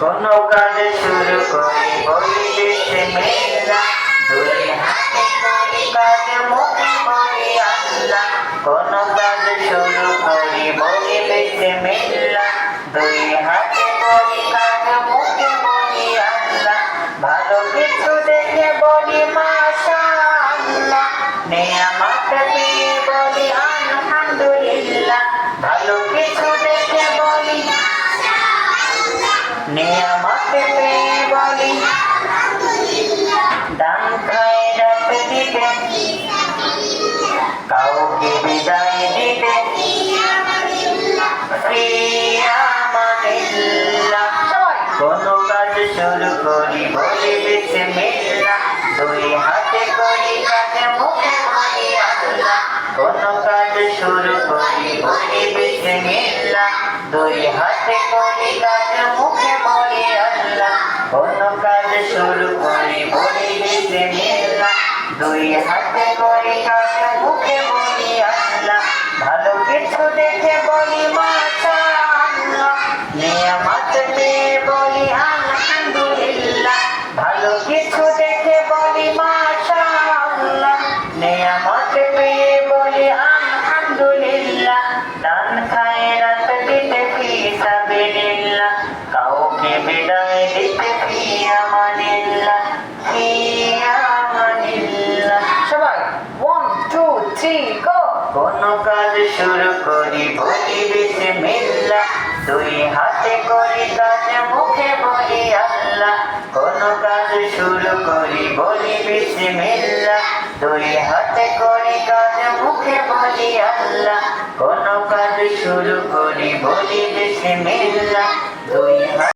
কোনো কাজ শুরু করি বলি বিসমিল্লাহ, দুই হাতে করি কাজ মুখে বলি আল্লাহ। কোনো কাজ শুরু করি বলি বিসমিল্লাহ, দুই হাতে করি কাজ মুখে বলি আল্লাহ। ভালো কিছু দেখে বলি মাশাআল্লাহ, নেয়ামত পেয়ে বলি আলহামদুলিল্লাহ। ভালো কিছু দেখে বলি নেয়ামত পেয়ে বলি দান খয়রাত দিতে, কাউকে বিদায় দিতে ফি আমানিল্লাহ। কোনো কাজ শুরু করি বলি বিসমিল্লাহ, দুই হাতে করি কাজ মুখে বলি আল্লাহ। কোনো কাজ শুরু করি বলি বিসমিল্লাহ, দুই হাতে করি কাজ মুখে বলি আল্লাহ। কোনো কাজ শুরু করি বলি বিসমিল্লাহ, দুই হাতে করি কাজ মুখে বলি আল্লাহ। ভালো কিছু দেখে বলি মাশাআল্লাহ, নেয়ামত পেয়ে বলি আলহামদুলিল্লাহ। ভালো কিছু দেখে বলি মাশাআল্লাহ, নেয়ামত পেয়ে বলি আলহামদুলিল্লাহ। দান খয়রাত দিতে ফি সাবিলিল্লাহ, কাউকে বিদায় দিতে ফি আমানিল্লাহ, ফি আমানিল্লাহ। সবাই 1 2 3 গো। কোনো কাজ শুরু করি বলি বিসমিল্লাহ, দুই হাতে করি কাজ মুখে বলি আল্লাহ। কোনো কাজ শুরু করি বলি বিসমিল্লাহ, দুই হাতে করি কাজ মুখে বলি আল্লাহ। কোনো কাজ শুরু করি বলি বিসমিল্লাহ, দুই হাতে